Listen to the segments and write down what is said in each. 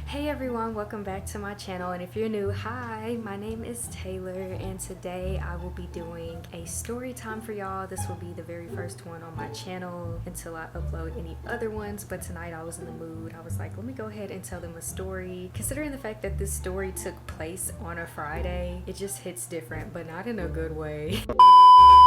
Hey everyone, welcome back to my channel, and if you're new, hi, my name is Taylor, and today I will be doing a story time for y'all. This will be the very first one on my channel until I upload any other ones, but tonight I was in the mood. I was like, let me go ahead and tell them a story. Considering the fact that this story took place on a Friday, it just hits different, but not in a good way.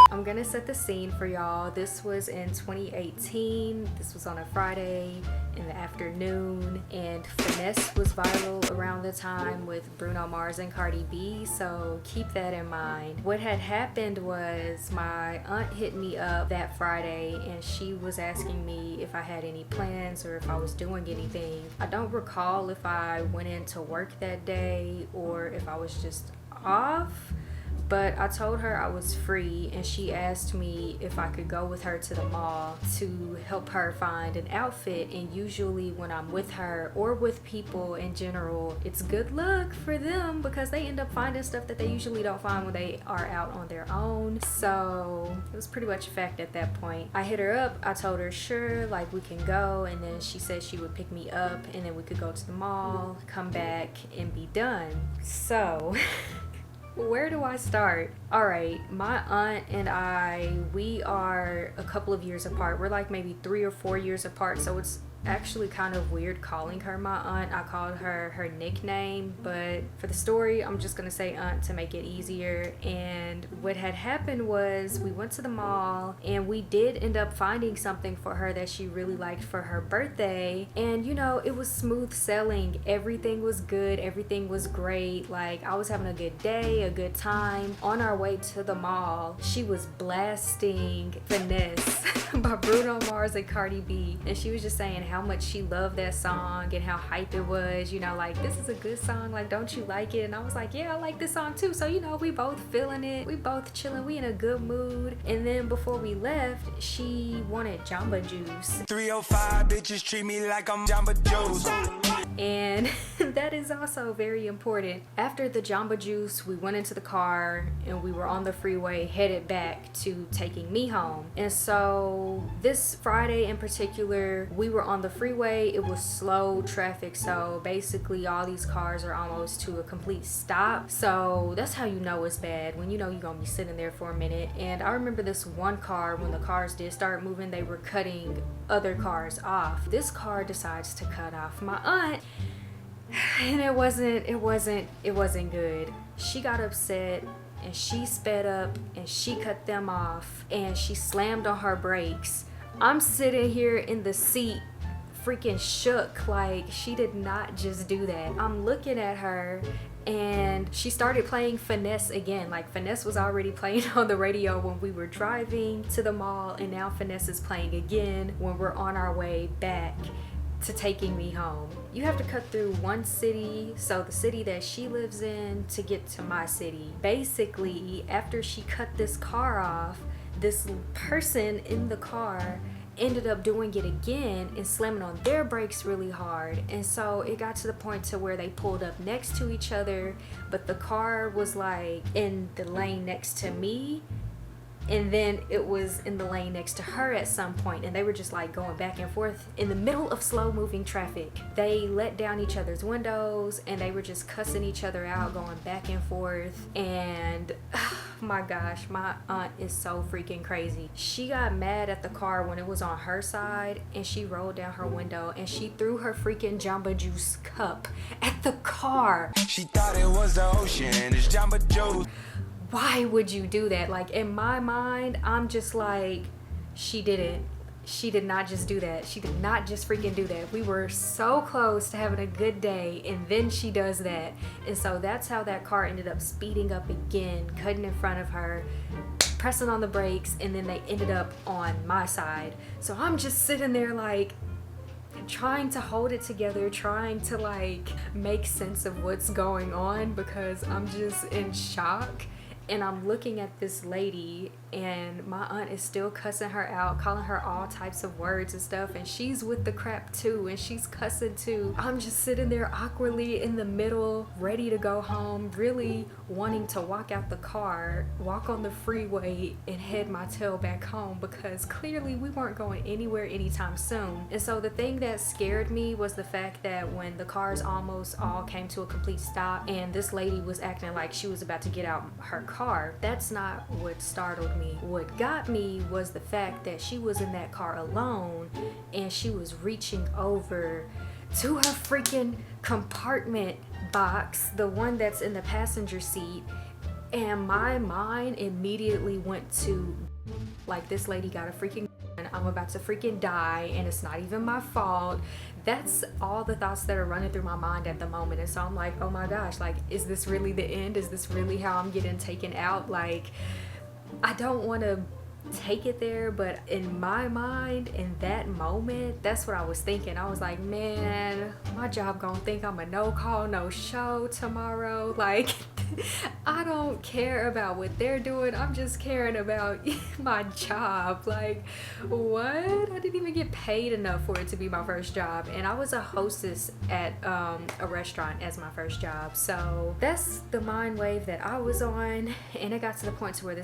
I'm gonna set the scene for y'all. This was in 2018. This was on a Friday in the afternoon, and Finesse was viral around the time with Bruno Mars and Cardi B, so keep that in mind. What had happened was my aunt hit me up that Friday and she was asking me if I had any plans or if I was doing anything. I don't recall if I went into work that day or if I was just off, but I told her I was free and she asked me if I could go with her to the mall to help her find an outfit. And usually when I'm with her or with people in general, it's good luck for them because they end up finding stuff that they usually don't find when they are out on their own. So it was pretty much a fact at that point. I hit her up, I told her sure, like we can go, and then she said she would pick me up and then we could go to the mall, come back and be done. So where do I start? All right, my aunt and I, we are a couple of years apart. We're like maybe 3 or 4 years apart, so it's actually kind of weird calling her my aunt. I called her her nickname, but for the story I'm just gonna say aunt to make it easier. And what had happened was we went to the mall and we did end up finding something for her that she really liked for her birthday, and you know, it was smooth sailing. Everything was good, everything was great. Like, I was having a good day, a good time. On our way to the mall, she was blasting Finesse by Bruno Mars and Cardi B, and she was just saying how much she loved that song and how hype it was, you know, like, this is a good song, like, don't you like it? And I was like, yeah, I like this song too. So, you know, we both feeling it, we both chilling, we in a good mood. And then before we left, she wanted Jamba Juice. 305 bitches treat me like I'm Jamba Juice. And that is also very important. After the Jamba Juice, we went into the car and we were on the freeway headed back to taking me home. And so this Friday in particular, we were on the freeway. It was slow traffic, so basically all these cars are almost to a complete stop. So that's how you know it's bad, when you know you're gonna be sitting there for a minute. And I remember this one car, when the cars did start moving, they were cutting other cars off. This car decides to cut off my aunt, and it wasn't good. She got upset and she sped up and she cut them off and she slammed on her brakes. I'm sitting here in the seat freaking shook, like, she did not just do that. I'm looking at her and she started playing Finesse again. Like, Finesse was already playing on the radio when we were driving to the mall, and now Finesse is playing again when we're on our way back to taking me home. You have to cut through one city, so the city that she lives in, to get to my city. Basically, after she cut this car off, this person in the car ended up doing it again and slamming on their brakes really hard. And so it got to the point to where they pulled up next to each other, but the car was like in the lane next to me, and then it was in the lane next to her at some point, and they were just like going back and forth in the middle of slow moving traffic. They let down each other's windows and they were just cussing each other out, going back and forth. And my gosh, my aunt is so freaking crazy. She got mad at the car when it was on her side, and she rolled down her window and she threw her freaking Jamba Juice cup at the car. She thought it was the ocean, it's Jamba Juice. Why would you do that? Like, in my mind, I'm just like, she did not just do that. She did not just freaking do that. We were so close to having a good day, and then she does that. And so that's how that car ended up speeding up again, cutting in front of her, pressing on the brakes, and then they ended up on my side. So I'm just sitting there like, trying to hold it together, trying to like make sense of what's going on because I'm just in shock. And I'm looking at this lady and my aunt is still cussing her out, calling her all types of words and stuff, and she's with the crap too, and she's cussing too. I'm just sitting there awkwardly in the middle, ready to go home, really wanting to walk out the car, walk on the freeway, and head my tail back home because clearly we weren't going anywhere anytime soon. And so the thing that scared me was the fact that when the cars almost all came to a complete stop and this lady was acting like she was about to get out her car, that's not what startled me. What got me was the fact that she was in that car alone and she was reaching over to her freaking compartment box, the one that's in the passenger seat, and my mind immediately went to like, this lady got a freaking gun, I'm about to freaking die and it's not even my fault. That's all the thoughts that are running through my mind at the moment. And so I'm like, oh my gosh, like, is this really the end? Is this really how I'm getting taken out? Like, I don't want to take it there, but in my mind, in that moment, that's what I was thinking. I was like, man, my job gonna think I'm a no call, no show tomorrow. Like, I don't care about what they're doing. I'm just caring about my job. Like, what? I didn't even get paid enough for it to be my first job, and I was a hostess at a restaurant as my first job. So that's the mind wave that I was on, and it got to the point to where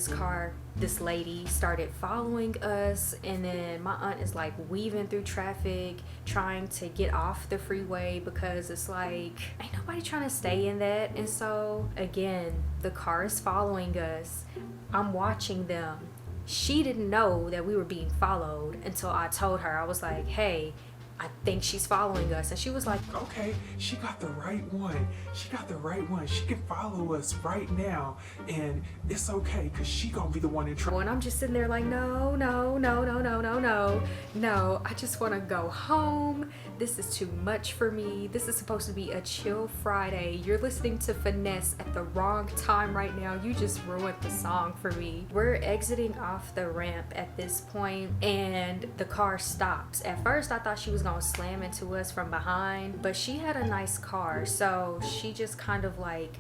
this lady started following us, and then my aunt is like weaving through traffic trying to get off the freeway because it's like ain't nobody trying to stay in that. And so again, the car is following us, I'm watching them. She didn't know that we were being followed until I told her. I was like, hey, I think she's following us. And she was like, okay, she got the right one. She got the right one. She can follow us right now. And it's okay, because she gonna be the one in trouble. and I'm just sitting there like, no, no, no, no, no, no, no. No, I just want to go home. This is too much for me. This is supposed to be a chill Friday. You're listening to Finesse at the wrong time right now. You just ruined the song for me. We're exiting off the ramp at this point, and the car stops. At first, I thought she was gonna slam into us from behind, but she had a nice car, so she just kind of like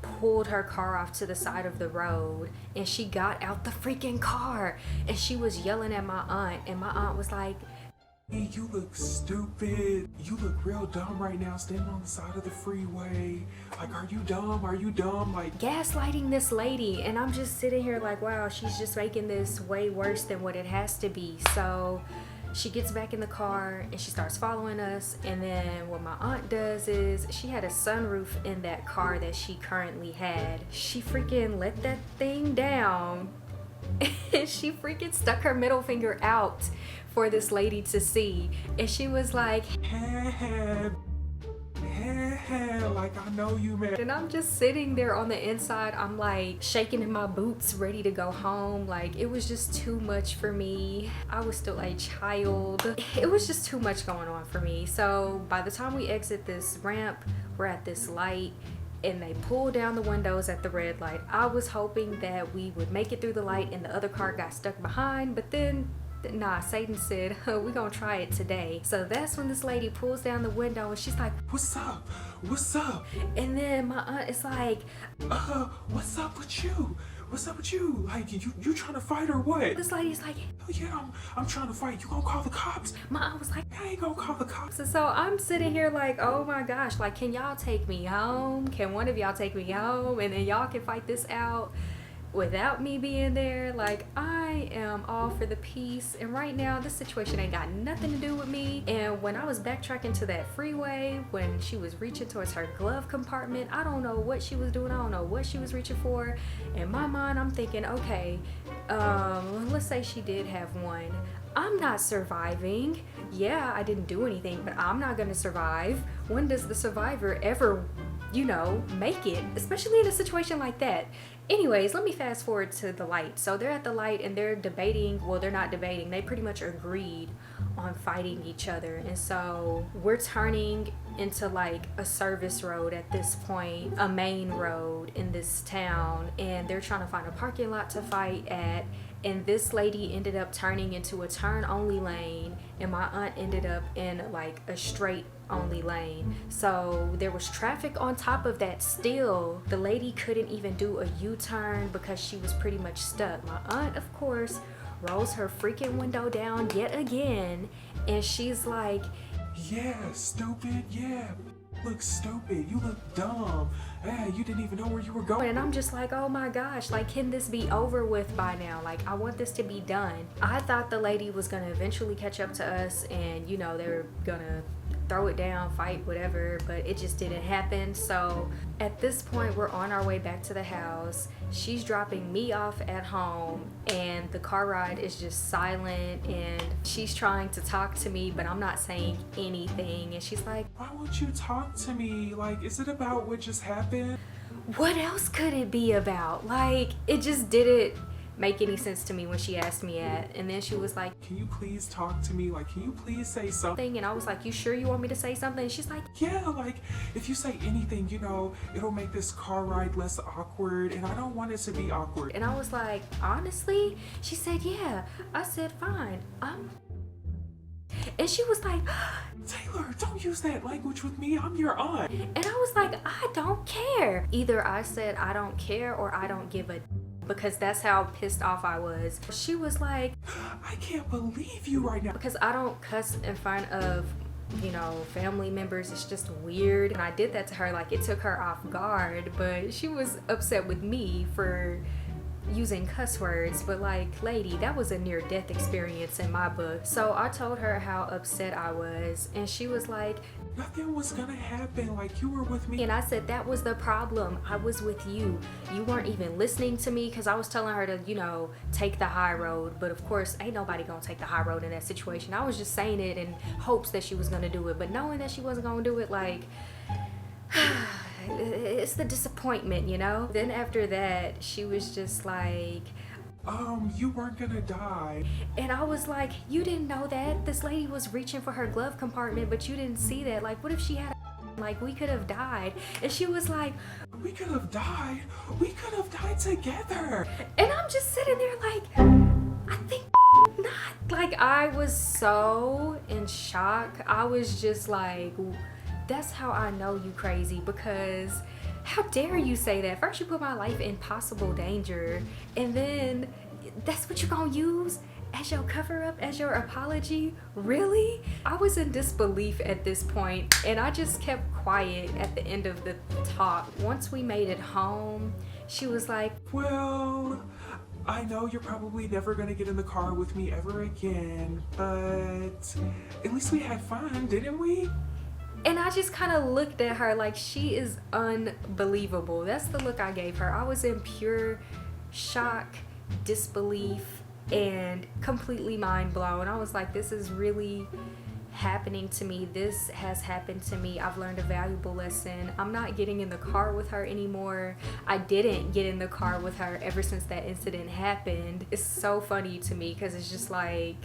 pulled her car off to the side of the road, and she got out the freaking car, and she was yelling at my aunt, and my aunt was like, Hey, you look stupid. You look real dumb right now, standing on the side of the freeway. Like, are you dumb? Are you dumb? Like, gaslighting this lady. And I'm just sitting here like, wow, she's just making this way worse than what it has to be. So she gets back in the car and she starts following us, and then what my aunt does is, she had a sunroof in that car that she currently had. She freaking let that thing down and she freaking stuck her middle finger out for this lady to see, and she was like, hey, like, I know you, man. and I'm just sitting there on the inside, I'm like shaking in my boots, ready to go home. Like, it was just too much for me. I was still a child. It was just too much going on for me. So by the time we exit this ramp, we're at this light, and they pull down the windows at the red light. I was hoping that we would make it through the light and the other car got stuck behind, but then nah, Satan said, we're gonna try it today. So that's when this lady pulls down the window and she's like, What's up? What's up? and then my aunt is like, What's up with you? What's up with you? Like, you trying to fight or what? this lady's like, Oh, yeah, I'm trying to fight. You gonna call the cops? my aunt was like, I ain't gonna call the cops. so I'm sitting here like, oh my gosh, like, can y'all take me home? Can one of y'all take me home? And then y'all can fight this out without me being there. Like, I am all for the peace, and right now this situation ain't got nothing to do with me. And when I was backtracking to that freeway, when she was reaching towards her glove compartment, I don't know what she was doing, I don't know what she was reaching for. In my mind, I'm thinking, okay, let's say she did have one. I'm not surviving. Yeah, I didn't do anything, but I'm not gonna survive. When does the survivor ever, you know, make it, especially in a situation like that? Anyways, let me fast forward to the light. So they're at the light and they're debating. Well, they're not debating. They pretty much agreed on fighting each other. And so we're turning into like a service road at this point, a main road in this town. And they're trying to find a parking lot to fight at. and this lady ended up turning into a turn only lane, and my aunt ended up in like a straight only lane. So there was traffic on top of that still. The lady couldn't even do a U-turn because she was pretty much stuck. My aunt, of course, rolls her freaking window down yet again, and she's like, yeah, stupid, yeah. Look stupid, you look dumb. Hey, you didn't even know where you were going. and I'm just like, oh my gosh, like, can this be over with by now? Like, I want this to be done. I thought the lady was gonna eventually catch up to us, and you know, they were gonna throw it down, fight, whatever, but it just didn't happen. So at this point, we're on our way back to the house. She's dropping me off at home, and the car ride is just silent, and she's trying to talk to me, but I'm not saying anything. And she's like, why won't you talk to me? Like, is it about what just happened? what else could it be about? Like, it just didn't make any sense to me when she asked me that. And then she was like, can you please talk to me? Like, can you please say something? and I was like, you sure you want me to say something? And she's like, Yeah, like, if you say anything, you know, it'll make this car ride less awkward, and I don't want it to be awkward. and I was like, honestly? She said, yeah. I said, fine. And she was like, Taylor, don't use that language with me. I'm your aunt. and I was like, I don't care. Either I said I don't care or I don't give a, because that's how pissed off I was. She was like, I can't believe you right now. because I don't cuss in front of, you know, family members. It's just weird. And I did that to her, like, it took her off guard, but she was upset with me for using cuss words. But like, lady, that was a near-death experience in my book. So I told her how upset I was, and she was like, Nothing was gonna happen. Like, you were with me. and I said, that was the problem. I was with you. You weren't even listening to me, because I was telling her to, you know, take the high road. But of course, ain't nobody gonna take the high road in that situation. I was just saying it in hopes that she was gonna do it, but knowing that she wasn't gonna do it, like, it's the disappointment, you know? Then after that, she was just like, You weren't gonna die. and I was like, you didn't know that? This lady was reaching for her glove compartment, but you didn't see that. Like, what if she had a, like, we could have died? And she was like, We could have died. We could have died together. and I'm just sitting there like, I think not. Like, I was so in shock. I was just like, that's how I know you crazy, because how dare you say that? First you put my life in possible danger, and then that's what you're gonna use as your cover-up, as your apology? Really? I was in disbelief at this point, and I just kept quiet at the end of the talk. Once we made it home, she was like, Well, I know you're probably never gonna get in the car with me ever again, but at least we had fun, didn't we? and I just kind of looked at her like, she is unbelievable. That's the look I gave her. I was in pure shock, disbelief, and completely mind blown. I was like, this is really happening to me. This has happened to me. I've learned a valuable lesson. I'm not getting in the car with her anymore. I didn't get in the car with her ever since that incident happened. It's so funny to me, because it's just like,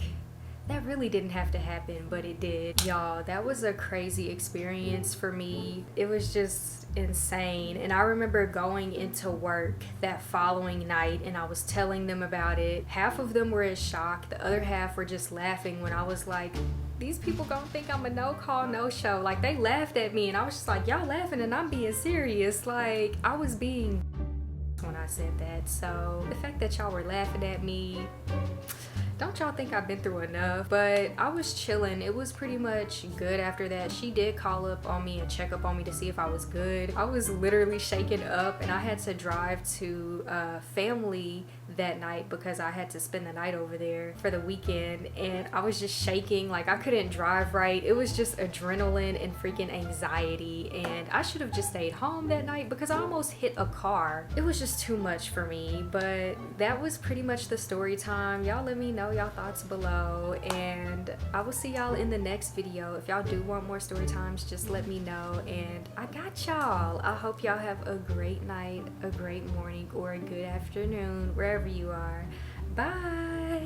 that really didn't have to happen, but it did. Y'all, that was a crazy experience for me. It was just insane. And I remember going into work that following night, and I was telling them about it. Half of them were in shock. The other half were just laughing when I was like, these people gonna think I'm a no-call, no-show. Like, they laughed at me, and I was just like, y'all laughing and I'm being serious. Like, I was being when I said that. So the fact that y'all were laughing at me, don't y'all think I've been through enough? But I was chilling. It was pretty much good after that. She did call up on me and check up on me to see if I was good. I was literally shaken up, and I had to drive to family that night because I had to spend the night over there for the weekend, and I was just shaking. Like, I couldn't drive right. It was just adrenaline and freaking anxiety, and I should have just stayed home that night because I almost hit a car. It was just too much for me. But that was pretty much the story time. Y'all let me know y'all thoughts below, and I will see y'all in the next video. If y'all do want more story times, just let me know, and I got y'all. I hope y'all have a great night, a great morning, or a good afternoon, wherever you are. Bye.